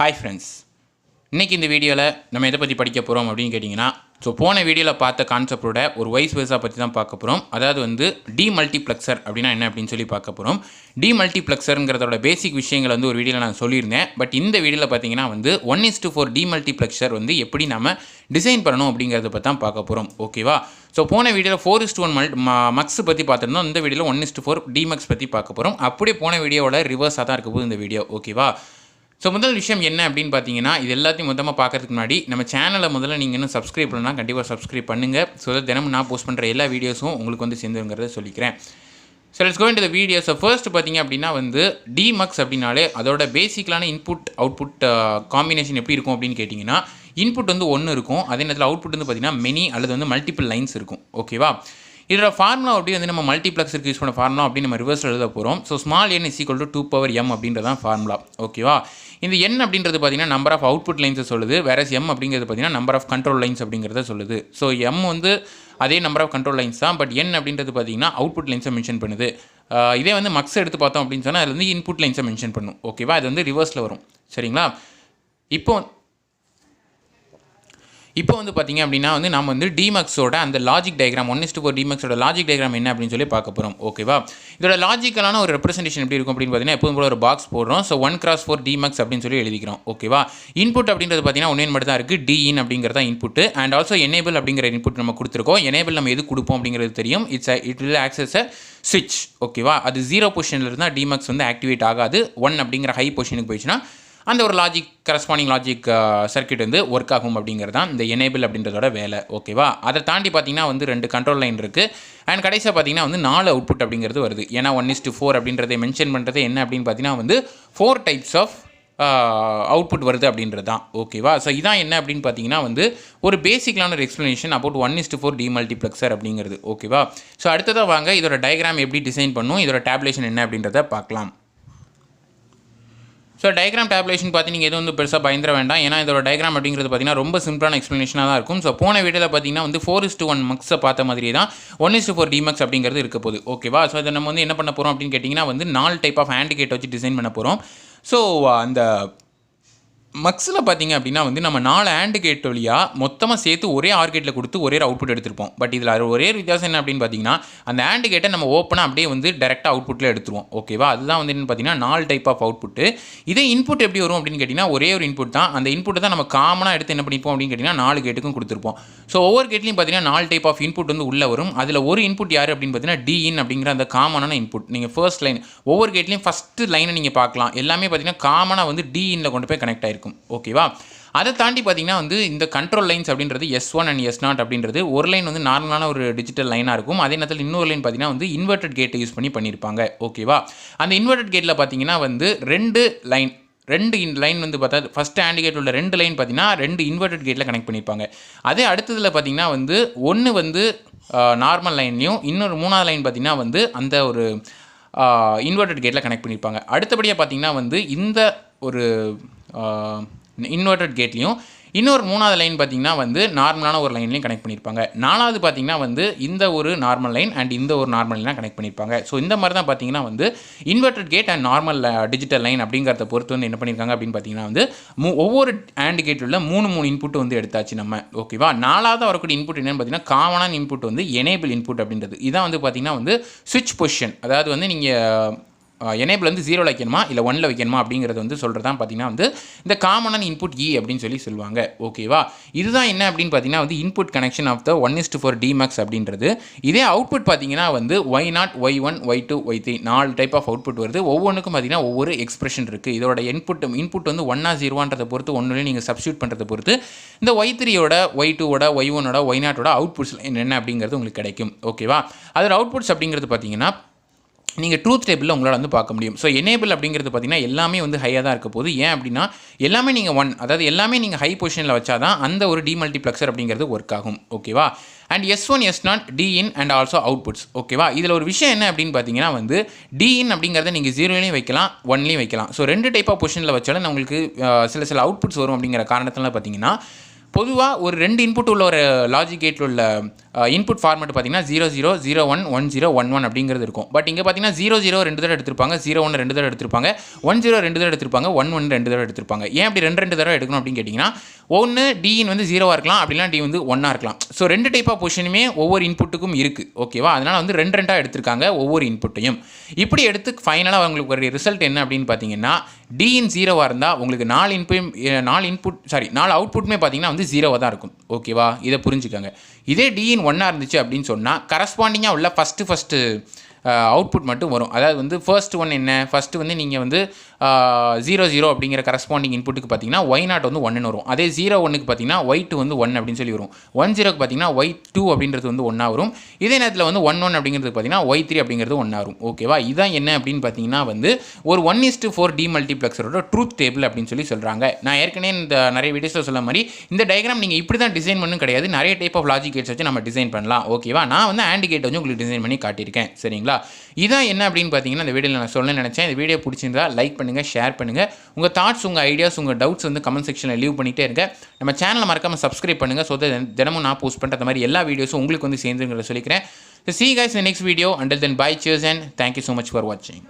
Hi friends. இன்னைக்கு இந்த வீடியோவில் நம்ம எதை பற்றி படிக்க போகிறோம் அப்படின்னு கேட்டிங்கன்னா போன வீடியோவில் பார்த்த கான்செப்டோட ஒரு வைஸ் வேர்ஸா பற்றி தான் பார்க்க போகிறோம். அதாவது வந்து டிமல்டிப்ளெக்சர் அப்படின்னா என்ன அப்படின்னு சொல்லி பார்க்க போகிறோம். டிமல்டிப்ளெக்சருங்கிறதோட பேசிக் விஷயங்கள் வந்து ஒரு வீடியோவில் நான் சொல்லியிருந்தேன். பட் இந்த வீடியோவில் பார்த்தீங்கன்னா வந்து 1:4 டிமல்டிப்ளெக்சர் வந்து எப்படி நம்ம டிசைன் பண்ணணும் அப்படிங்கிறத பற்றி தான் பார்க்க போகிறோம். ஓகேவா? போன வீடியோவில் 4:1 மக்ஸ் பற்றி பார்த்துருந்தோம். இந்த வீடியோவில் 1:4 டிமக்ஸ் பற்றி பார்க்க போகிறோம். அப்படியே போன வீடியோவோட ரிவர்ஸாக தான் இருக்க போகுது இந்த வீடியோ. ஓகேவா? முதல் விஷயம் என்ன அப்படின்னு பார்த்தீங்கன்னா, இது எல்லாத்தையும் மொத்தமாக பார்க்கறதுக்கு முன்னாடி நம்ம சேனலை முதல்ல நீங்கள் இன்னும் சப்ஸ்கிரைப் பண்ணலாம், கண்டிப்பாக சப்ஸ்கிரைப் பண்ணுங்கள். தினமும் நான் போஸ்ட் பண்ணுற எல்லா வீடியோஸும் உங்களுக்கு வந்து சேர்ந்துங்கிறத சொல்லிக்கிறேன். Let's go into the video. First பார்த்தீங்க அப்படின்னா வந்து டிமக்ஸ் அப்படின்னாலே அதோட பேசிக்கலான இன்புட் அவுட்புட் காம்பினேஷன் எப்படி இருக்கும் அப்படின்னு கேட்டிங்கன்னா, இன்புட் வந்து 1 இருக்கும், அதே நேரத்தில் அவுட்புட் வந்து பார்த்தீங்கன்னா மெனி அல்லது வந்து மல்டிபிள் லைன்ஸ் இருக்கும். ஓகேவா? இதோட ஃபார்முலா அப்படி வந்து நம்ம மல்டிப்ளெக்ஸருக்கு யூஸ் பண்ண ஃபார்முலா அப்படி நம்ம ரிவர்ஸில் எழுத போகிறோம். ஸ்மால் n = 2m அப்படின்றது தான் ஃபார்முலா. ஓகேவா? இந்த n அப்படின்றது பார்த்தீங்கன்னா நம்பர் ஆஃப் அவுட்புட் லைன்ஸை சொல்லுது, வேற m அப்படிங்கிறது பார்த்தீங்கன்னா நம்பர் ஆஃப் கண்ட்ரோல் லைன்ஸ் அப்படிங்கிறத சொல்லுது. m வந்து அதே நம்பர் ஆஃப் கண்ட்ரோல் லைன்ஸ் தான், பட் n அப்படின்றது பார்த்தீங்கன்னா அவுட்புட் லைன்ஸை மென்ஷன் பண்ணுது. இதே வந்து மக்ஸ் எடுத்து பார்த்தோம் அப்படின்னு சொன்னால் அதில் வந்து இன்புட் லைன்ஸை மென்ஷன் பண்ணும். ஓகேவா? அது வந்து ரிவர்ஸில் வரும். சரிங்களா? இப்போ வந்து பார்த்திங்க அப்படின்னா வந்து நம்ம வந்து டிமக்ஸோட அந்த லாஜிக் டயக்ராம் 1:4 டிமக்ஸோட லாஜிக் டயக்ராம் என்ன அப்படின்னு சொல்லி பார்க்க போகிறோம். ஓகேவா? இதோட லாஜிக்கலான ஒரு ரெப்ரசன்டேஷன் எப்படி இருக்கும் அப்படின்னு பார்த்தீங்கன்னா, எப்போதும் போல ஒரு பாக்ஸ் போடுறோம். 1x4 டிமக்ஸ் அப்படின்னு சொல்லி எழுதிக்கிறோம். ஓகேவா? இன்புட் அப்படின்றது பார்த்தீங்கன்னா ஒன்றே மட்டும் தான் இருக்குது, டிஇன் அப்படிங்கிறது தான் இன்புட். அண்ட் ஆல்சோ எனேபிள் அப்படிங்கிற இன்புட் நம்ம கொடுத்துருக்கோம். எனேபிள் நம்ம எது கொடுப்போம் அப்படிங்கிறது தெரியும். இட் வில் ஆக்சஸ் அ ஸ்விட்ச். ஓகேவா? அது 0 பொசிஷனில் இருந்தால் டிமக்ஸ் வந்து ஆக்டிவேட் ஆகாது. 1 அப்படிங்கிற ஹை பொசிஷனுக்கு போயிடுச்சுன்னா அந்த ஒரு லாஜிக் கரஸ்பாண்டிங் லாஜிக் சர்க்கியூட் வந்து ஒர்க் ஆகும் அப்படிங்கிறது தான் இந்த எனேபிள் அப்படின்றதோட வேலை. ஓகேவா? அதை தாண்டி பார்த்தீங்கன்னா வந்து 2 கண்ட்ரோல் லைன் இருக்குது. அண்ட் கடைசியாக பார்த்தீங்கன்னா வந்து 4 அவுட்புட் அப்படிங்கிறது வருது. ஏன்னா 1:4 அப்படின்றத மென்ஷன் பண்ணுறது என்ன அப்படின்னு பார்த்தீங்கன்னா வந்து 4 டைப்ஸ் ஆஃப் அவுட்புட் வருது அப்படின்றது தான். ஓகேவா? இதான் என்ன அப்படின்னு பார்த்தீங்கன்னா வந்து ஒரு பேசிக்கலான ஒரு எக்ஸ்ப்ளனேஷன் அபவுட் 1:4 டிமல்டிப்ளெக்சர் அப்படிங்கிறது. ஓகேவா? அடுத்ததாக வாங்க இதோட டயக்ராம் எப்படி டிசைன் பண்ணும், இதோட டேப்லேஷன் என்ன அப்படின்றத பார்க்கலாம். டயக்ராம் டேப்லேஷன் பார்த்து நீங்கள் எதுவும் வந்து பெருசாக பயந்துட வேண்டாம். ஏன்னா இதோட டயக்ராம் அப்படிங்கிறது பார்த்தீங்கன்னா ரொம்ப சிம்பிளான எக்ஸ்ப்ளனேஷனாக தான் இருக்கும். போன வீடியோவில் பார்த்தீங்கன்னா வந்து 4:1 மக்ஸை பார்த்த மாதிரியே தான் 1:4 டிமக்ஸ் அப்படிங்கிறது இருக்க போகுது. ஓகேவா? இதை நம்ம வந்து என்ன பண்ண போகிறோம் அப்படின்னு கேட்டிங்கன்னா வந்து 4 டைப் ஆஃப் ஹேண்ட் கேட் வச்சு டிசைன் பண்ண போகிறோம். அந்த மக்ஸில் பார்த்தீங்க அப்படின்னா வந்து நம்ம 4 ஆண்ட் கேட் வழியாக மொத்தமாக சேர்த்து ஒரே ஆர் கேட்டில் கொடுத்து ஒரே அவுட்புட் எடுத்துருப்போம். பட் இதில் ஒரே வித்தியாசம் என்ன அப்படின்னு பார்த்தீங்கன்னா, அந்த ஆண்ட் கேட்டை நம்ம ஓப்பனாக அப்படியே வந்து டேரெக்டாக அவுட்புட்டில் எடுத்துருவோம். ஓகேவா? அதுதான் வந்து என்ன பார்த்தீங்கன்னா 4 டைப் ஆஃப் அவுட்புட்டு. இதே இன்புட் எப்படி வரும் அப்படின்னு கேட்டிங்கன்னா ஒரே ஒரு இன்புட் தான். அந்த இன்புட்டை தான் நம்ம காமனாக எடுத்து என்ன பண்ணிப்போம் அப்படின்னு கேட்டிங்கன்னா 4 கேட்டுக்கும் கொடுத்துருப்போம். ஒவ்வொரு கேட்லையும் பார்த்தீங்கன்னா 4 டைப் ஆஃப் இன்புட் வந்து உள்ளே வரும். அதில் ஒரு இன்புட் யார் அப்படின்னு பார்த்தீங்கன்னா டிஇன் அப்படிங்கிற அந்த காமனான இன்புட். நீங்கள் ஃபர்ஸ்ட் லைன் ஒவ்வொரு கேட்லையும் ஃபஸ்ட்டு லைனை நீங்கள் பார்க்கலாம். எல்லாமே பார்த்தீங்கன்னா காமனாக வந்து டிஇனில் கொண்டு போய் கனெக்ட் ஆகிருக்கும். ஓகேவா? அதை தாண்டி பார்த்தீங்கன்னா வந்து இந்த கண்ட்ரோல் லைன்ஸ் அப்படின்றது S1 அண்ட் S0 அப்படின்றது ஒரு லைன் வந்து நார்மலான ஒரு டிஜிட்டல் லைனாக இருக்கும். அதே நேரத்தில் இன்னொரு லைன் பார்த்தீங்கன்னா வந்து இன்வெர்டட் கேட்டை யூஸ் பண்ணியிருப்பாங்க. ஓகேவா? அந்த இன்வெர்டட் கேட்டில் பார்த்தீங்கன்னா வந்து 2 லைன் வந்து பார்த்தா ஃபஸ்ட் ஆண்ட் கேட் உள்ள 2 லைன் பார்த்தீங்கன்னா 2 இன்வெர்டட் கேட்டில் கனெக்ட் பண்ணியிருப்பாங்க. அதே அடுத்ததில் பார்த்தீங்கன்னா வந்து ஒன்று வந்து நார்மல் லைன்லையும் இன்னொரு 3ஆவது லைன் பார்த்தீங்கன்னா வந்து அந்த ஒரு இன்வெர்டட் கேட்டில் கனெக்ட் பண்ணியிருப்பாங்க. அடுத்தபடியாக பார்த்தீங்கன்னா வந்து இந்த ஒரு இன்வெர்டட் கேட்லையும் இன்னொரு 3ஆவது லைன் பார்த்தீங்கன்னா வந்து நார்மலான ஒரு லைன்லையும் கனெக்ட் பண்ணியிருப்பாங்க. 4வது பார்த்தீங்கன்னா வந்து இந்த ஒரு நார்மல் லைன் அண்ட் இந்த ஒரு நார்மல் லைனாக கனெக்ட் பண்ணியிருப்பாங்க. இந்த மாதிரி தான் பார்த்தீங்கன்னா வந்து inverted gate and normal digital line அப்படிங்கிறத பொறுத்து வந்து என்ன பண்ணியிருக்காங்க அப்படின்னு பார்த்தீங்கன்னா வந்து ஒவ்வொரு ஆண்ட் கேட்டில் உள்ள 3 இன்புட் வந்து எடுத்தாச்சு நம்ம. ஓகேவா? 4வது வரக்கூடிய இன்புட் என்னென்னு பார்த்தீங்கன்னா காமனான இன்புட் வந்து எனேபிள் இன்புட் அப்படின்றது. இதான் வந்து பார்த்தீங்கன்னா வந்து ஸ்விட்ச் பொசிஷன். அதாவது வந்து நீங்கள் எனேபிள் வந்து 0 வைக்கணுமா இல்லை 1 வைக்கணுமா அப்படிங்கிறது வந்து சொல்கிறது தான் பார்த்தீங்கன்னா வந்து இந்த காமனான இன்புட் அப்படின்னு சொல்லி சொல்லுவாங்க. ஓகேவா? இதுதான் என்ன அப்படின்னு பார்த்தீங்கன்னா வந்து input connection of the 1:4 demux அப்படின்றது. இதே அவுட்புட் பார்த்தீங்கன்னா வந்து Y0, Y1, Y2, Y3 4 type of output வருது. ஒவ்வொன்றுக்கும் பார்த்தீங்கன்னா ஒவ்வொரு எக்ஸ்பிரஷன் இருக்குது. இதோட இன்புட் வந்து 1 0ன்றதை பொறுத்து ஒன்றுலேயும் நீங்கள் சப்ஸ்டியூட் பண்ணுறதை பொறுத்து இந்த Y3யோட Y2வோட Y1ஓட Y0ஓட அவுட்புட்ஸ் என்ன அப்படிங்கிறது உங்களுக்கு கிடைக்கும். ஓகேவா? அதோட அவுட்புட்ஸ் அப்படிங்கிறது பார்த்தீங்கன்னா நீங்கள் ட்ரூத் டேபிளில் உங்களால் வந்து பார்க்க முடியும். எனேபிள் அப்படிங்கிறது பார்த்தீங்கன்னா எல்லாமே வந்து ஹையாக தான் இருக்க போகுது. ஏன் அப்படின்னா எல்லாமே நீங்கள் 1 அதாவது எல்லாமே நீங்கள் ஹை பொசிஷனில் வச்சா தான் அந்த ஒரு டிமல்டிப்ளெக்சர் அப்படிங்கிறது ஒர்க் ஆகும். ஓகேவா? And S1, S0 D in and also outputs. ஓகேவா? இதில் ஒரு விஷயம் என்ன அப்படின்னு பார்த்தீங்கன்னா வந்து டிஇன் அப்படிங்கிறத நீங்கள் 0லையும் வைக்கலாம் 1லையும் வைக்கலாம். 2 டைப் ஆஃப் பொசிஷனில் வச்சாலும் உங்களுக்கு சில அவுட்புட்ஸ் வரும் அப்படிங்கிற காரணத்தினால பார்த்தீங்கன்னா பொதுவாக ஒரு 2 இன்புட் உள்ள ஒரு லாஜிக் கேட்டில் உள்ள இன்புட் ஃபார்மேட் பார்த்தீங்கன்னா 00 01 10 11 அப்படிங்கிறது இருக்கும். பட் இங்கே பார்த்தீங்கன்னா 00 2 தடவை எடுத்திருப்பாங்க, 01 2 தடவை எடுத்திருப்பாங்க, 10 2 தடவை எடுத்திருப்பாங்க, 11 2 தடவை எடுத்திருப்பாங்க. ஏன் அப்படி 2 தடவை எடுக்கணும் அப்படின்னு கேட்டிங்கன்னா, ஒன்று டிஇன் வந்து 0 இருக்கலாம், அப்படின்னா டி வந்து 1 இருக்கலாம். ஸோ 2 டைப் ஆஃப் பொசிஷனுமே ஒவ்வொரு இன்புட்டுக்கும் இருக்குது. ஓகேவா? அதனால் வந்து 2 எடுத்திருக்காங்க ஒவ்வொரு இன்புட்டையும். இப்படி எடுத்து ஃபைனலாக உங்களுக்கு ஒரு ரிசல்ட் என்ன அப்படின்னு பார்த்தீங்கன்னா, டிஇன் 0 இருந்தால் உங்களுக்கு 4 அவுட்புட்டுமே பார்த்தீங்கன்னா வந்து 0 தான் இருக்கும். ஓகேவா? இதை புரிஞ்சுக்கோங்க. இதே டிஇன் 1 இருந்துச்சு அப்படின்னு சொன்னால் கரஸ்பாண்டிங்காக உள்ள ஃபஸ்ட்டு அவுட்புட் மட்டும் வரும். அதாவது வந்து ஃபர்ஸ்ட் ஒன் என்ன, ஃபஸ்ட்டு வந்து நீங்கள் வந்து 00 அப்படிங்கிற கரஸ்பாண்டிங் இன்புட்டுக்கு பார்த்தீங்கன்னா Y0 வந்து 1ன்னு வரும். அதே 01க்கு பார்த்தீங்கன்னா Y2 வந்து 1 அப்படின்னு சொல்லி வரும். 10க்கு பார்த்தீங்கன்னா Y2 அப்படின்றது வந்து 1 வரும். இதே நேரத்தில் வந்து 11 அப்படிங்கிறது பார்த்தீங்கன்னா Y3 அப்படிங்கிறது 1 வரும். ஓகேவா? இதான் என்ன அப்படின்னு பார்த்தீங்கன்னா வந்து ஒரு 1:4 டிமல்டிப்ளெக்சரோட ட்ரூத் டேபிள் அப்படின்னு சொல்லி சொல்கிறாங்க. நான் ஏற்கனவே இந்த நிறைய வீடியோஸில் சொல்ல மாதிரி இந்த டயக்ராம் நீங்கள் இப்படி தான் டிசைன் பண்ணணும் கிடையாது. நிறைய டைப் ஆஃப் லாஜிக் கேட்ஸ் வச்சு நம்ம டிசைன் பண்ணலாம். ஓகேவா? நான் வந்து AND கேட் வந்து உங்களுக்கு டிசைன் பண்ணி காட்டியிருக்கேன். சரிங்களா? இதான் என்ன அப்படின்னு பார்த்தீங்கன்னா இந்த வீடியோவில் நான் சொல்ல நினச்சேன். இந்த வீடியோ பிடிச்சிருந்தா லைக் பண்ணுங்கள், ஷேர் பண்ணுங்கள். உங்கள் தாட்ஸ், உங்கள் ஐடியாஸ், உங்கள் டவுட்ஸ் வந்து கமெண்ட் செக்ஷனில் லீவ் பண்ணிகிட்டே இருங்க. நம்ம சேனலை மறக்காமல் சப்ஸ்கிரைப் பண்ணுங்கள். ஸோ தினமும் நான் போஸ்ட் பண்ணுற மாதிரி எல்லா வீடியோஸும் உங்களுக்கு வந்து சேர்ந்துங்கிறத சொல்லிக்கிறேன். See you guys in the next video. Until then, bye, cheers and thank you so much for watching.